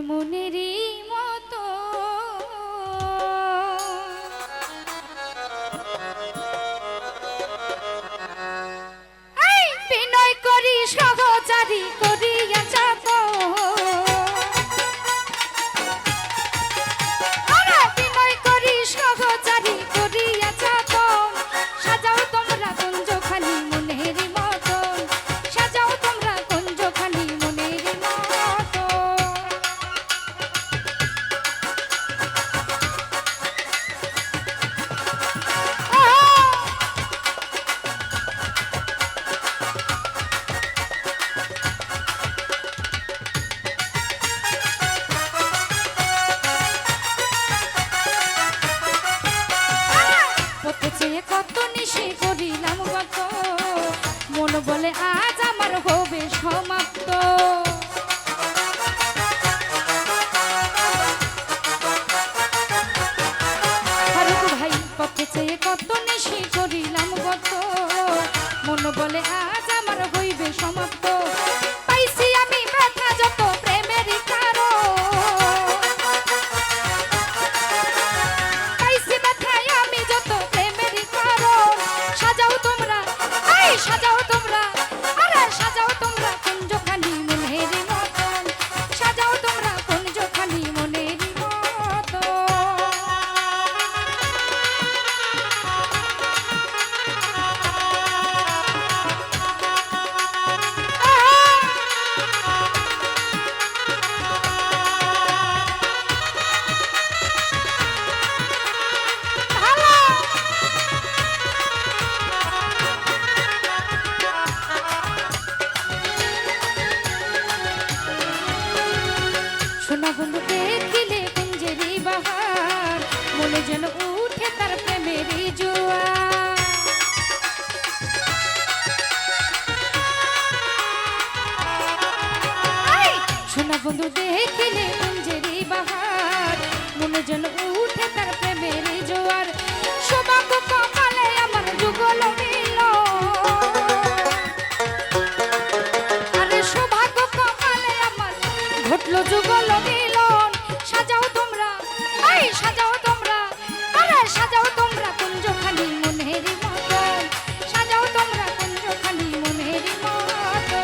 মনেরই মতো বিনয় করি সহচারী করিয়া যাব বিনয় করি সহচারী করিয়া যাব সাজাও তোমরা কুঞ্জখানি মনেরই মতো সাজাও তোমরা কুঞ্জখানি মনেরই মতো কত নিশি করিলাম গত মন বলে আজ আমার হবে সমাপ্ত ফারুক ভাই পথে চেয়ে কত নিশি করিলাম গত মন বলে আজ আমার হইবে সমাপ্ত পাইছি আমি ব্যথা যত প্রেমেরই কারণ পাইছি ব্যথায় আমি যত সাজাও তোমরা আরে সাজাও তোমরা কুঞ্জখানি মনেরই মতন সাজাও তোমরা কুঞ্জখানি মনেরই মতো সোনা বন্ধু দেখিলে কুঞ্জেরই বাহার মনে যেন উঠে তার প্রেমেরই জোয়ার সোনা বন্ধু দেখিলে কুঞ্জেরই বাহার মনে যেন উঠে তার প্রেমেরই জোয়ার সৌভাগ্য কপালে আমার যুগল মিল আরে সৌভাগ্য কপালে আমার ঘটলো যুগল মিলন সাজাও তোমরা সাজাও তোমরা আরে সাজাও তোমরা কুঞ্জখানি মনেরই মতো সাজাও তোমরা কুঞ্জখানি মনেরই মতো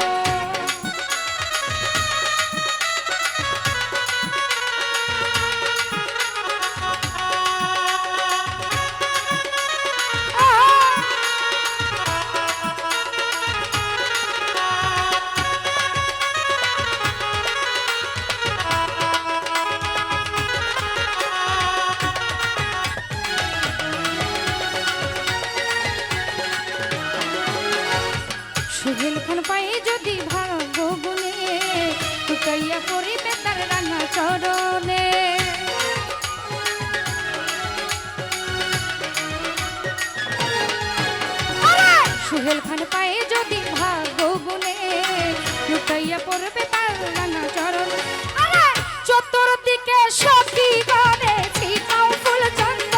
সুহেল খান পাই যদি ভাগ্য গুনে টুকাইয়া পড়িবে তার রাঙা চরণে সুহেল খান পাই যদি ভাগ্য গুনে টুকাইয়া পড়বে তার রাঙা চরণ চতুর্দিকে সখী গণে ছিটাও ফুল চন্দ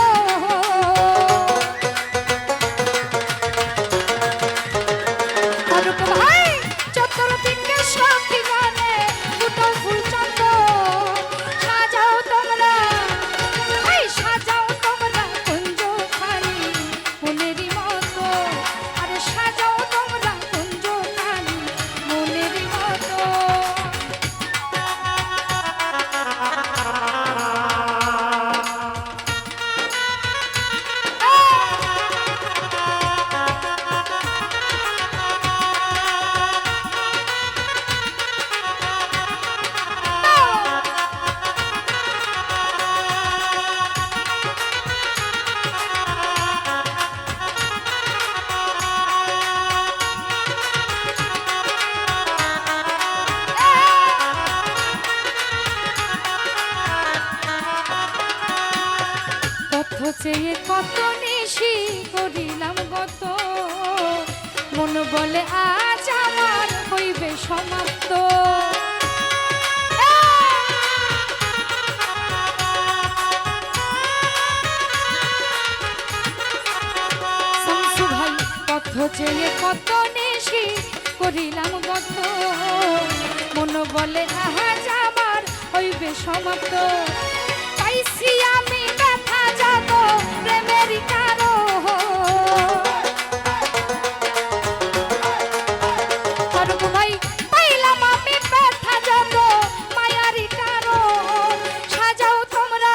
চতুর্দিকে সখী গণে ফুটাও ফুল চন্দ সাজাও তোমরা কুঞ্জখানি মনেরই মতো আরে সাজাও তোমরা কুঞ্জখানি মনেরই মতো চেয়ে কত নিশি করিলাম গত মন বলে আজ আমার হইবে সমাপ্ত শামসু ভাই পথ চেয়ে কত নিশি করিলাম গত মন বলে আজ আমার হইবে সমাপ্ত। পাইছি আমি ব্যথা যত প্রেমেরই কারণ, ফারুক ভাই পাইলাম আমি ব্যথা যত মায়ারই কারণ। সাজাও তোমরা,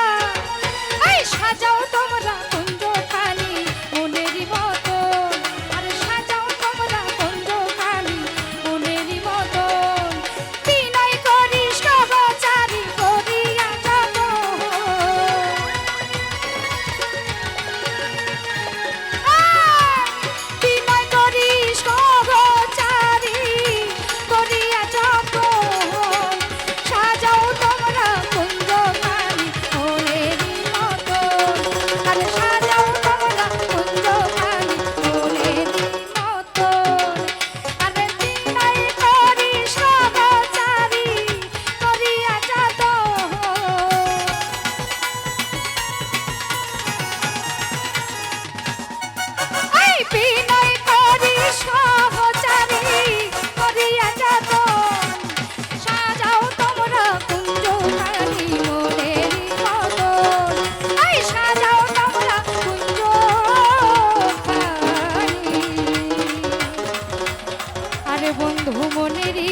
এই সাজাও তোমরা কুঞ্জখানি মনেরই মতন, আরে সাজাও তোমরা কুঞ্জখানি মনেরই মতন। বিনয় করি সহচারী করিয়া যতন, বিনয় করি সহচারী করিয়া যতন। সাজাও তোমরা কুঞ্জখানি মনেরই মতন, আরে সাজাও তোমরা কুঞ্জখানি মনেরই মতন। আরে বিনয় করি সহচারী করিয়া যতন। এই বিনয় করি সহচারী করিয়া যতন। সাজাও তোমরা কুঞ্জখানি মনেরই মতন, এই সাজাও তোমরা কুঞ্জখানি। আরে বন্ধু মনেরই